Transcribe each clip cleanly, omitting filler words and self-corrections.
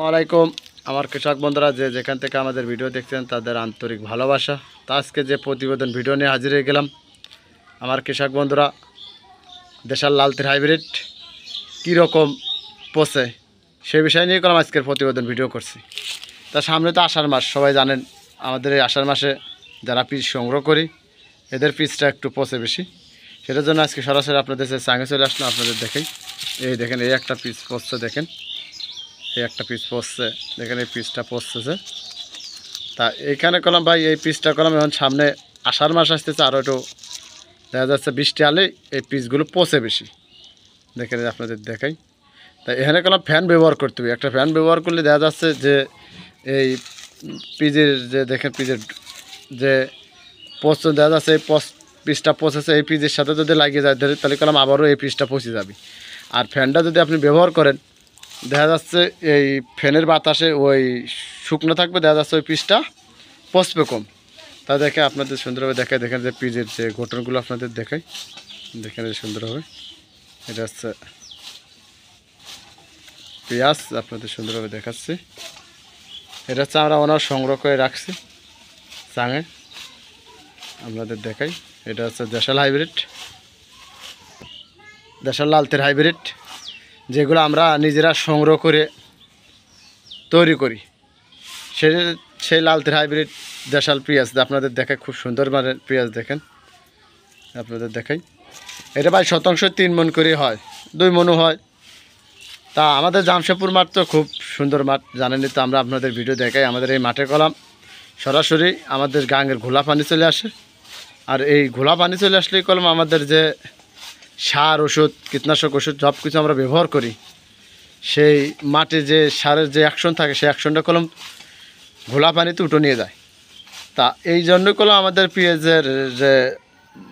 আসসালামাইকুম আমার কৃষক বন্ধুরা যে যেখান থেকে আমাদের ভিডিও দেখছেন তাদের আন্তরিক ভালোবাসা। তা আজকে যে প্রতিবেদন ভিডিও নিয়ে হাজির হয়ে গেলাম, আমার কৃষক বন্ধুরা দেশাল লালতির হাইব্রিড কীরকম পচে সে বিষয় নিয়ে করলাম আজকের প্রতিবেদন ভিডিও করছি। তা সামনে তো আষাঢ় মাস, সবাই জানেন আমাদের এই আষাঢ় মাসে যারা পিস সংগ্রহ করি এদের পিসটা একটু পচে বেশি। সেটার জন্য আজকে সরাসরি আপনাদের সঙ্গে চলে আসলাম। আপনাদের দেখেন, এই দেখেন এই একটা পিস পচছে, দেখেন এই একটা পিস পচছে, দেখেন এই পিসটা পচতেছে। তা এইখানে করলাম ভাই এই পিসটা করলাম, এখন সামনে আষাঢ় মাস আসতেছে, আরও একটু দেখা যাচ্ছে বৃষ্টি আলে এই পিসগুলো পচে বেশি। দেখেন আপনাদের দেখাই। তাই এখানে করলাম ফ্যান ব্যবহার করতে হবে। একটা ফ্যান ব্যবহার করলে দেখা যাচ্ছে যে এই পিজের যে দেখেন পিজের যে পচন দেখা যাচ্ছে এই পিসটা পচেছে, এই পিজের সাথে যদি লাগিয়ে যায় তাহলে করলাম আবারও এই পিসটা পচে যাবে। আর ফ্যানটা যদি আপনি ব্যবহার করেন দেখা যাচ্ছে এই ফ্যানের বাতাসে ওই শুকনো থাকবে, দেখা যাচ্ছে ওই পিসটা পচবে কম। তা দেখে আপনাদের সুন্দরভাবে দেখায়, দেখেন যে পিজের যে গঠনগুলো আপনাদের দেখাই, দেখেন সুন্দরভাবে। এটা হচ্ছে পেঁয়াজ, আপনাদের সুন্দরভাবে দেখাচ্ছি। এটা হচ্ছে আমরা ওনার সংগ্রহ করে রাখছি চাঙে, আপনাদের দেখাই। এটা হচ্ছে দেশাল হাইব্রিড, দেশাল লালতির হাইব্রিড, যেগুলো আমরা নিজেরা সংগ্রহ করে তৈরি করি। সেই লালতির হাইব্রিড দেশাল পেঁয়াজ আপনাদের দেখায়, খুব সুন্দর মানের পেঁয়াজ দেখেন আপনাদের দেখাই। এটা ভাই শতাংশ 3 মণ করে হয়, 2 মণও হয়। তা আমাদের জামশেদপুর মাঠ তো খুব সুন্দর মাঠ, জানেনই তো, আমরা আপনাদের ভিডিও দেখাই। আমাদের এই মাঠে কলাম সরাসরি আমাদের গাঙের ঘোলা পানি চলে আসে। আর এই ঘোলা পানি চলে আসলেই কলম আমাদের যে সার ওষুধ কীটনাশক ওষুধ সব কিছু আমরা ব্যবহার করি, সেই মাঠে যে সারের যে অ্যাকশন থাকে সেই অ্যাকশনটা কলম ঘোলা পানিতে উঠে নিয়ে যায়। তা এই জন্য কলম আমাদের পেঁয়াজের যে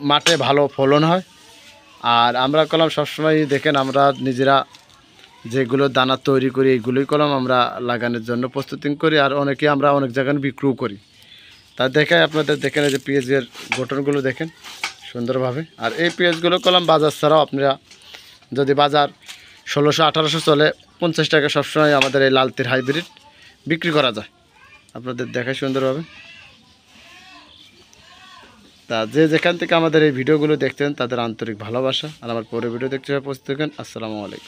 মাঠে ভালো ফলন হয়। আর আমরা কলম সবসময় দেখেন আমরা নিজেরা যেগুলো দানা তৈরি করি এইগুলোই কলম আমরা লাগানোর জন্য প্রস্তুতি করি, আর অনেকে আমরা অনেক জায়গায় বিক্রিও করি। তা দেখায় আপনাদের দেখেন এই যে পেঁয়াজের গঠনগুলো দেখেন সুন্দরভাবে। আর এই পেঁয়াজগুলো কলম বাজার ছাড়াও আপনারা যদি বাজার 1600-1800 চলে, 50 টাকা সবসময় আমাদের এই লালতির হাইব্রিড বিক্রি করা যায়, আপনাদের দেখায় সুন্দরভাবে। তা যে যেখান থেকে আমাদের এই ভিডিওগুলো দেখতেন তাদের আন্তরিক ভালোবাসা। আর আমার পরে ভিডিও দেখতে প্রস্তুত থাকেন। আসসালামু আলাইকুম।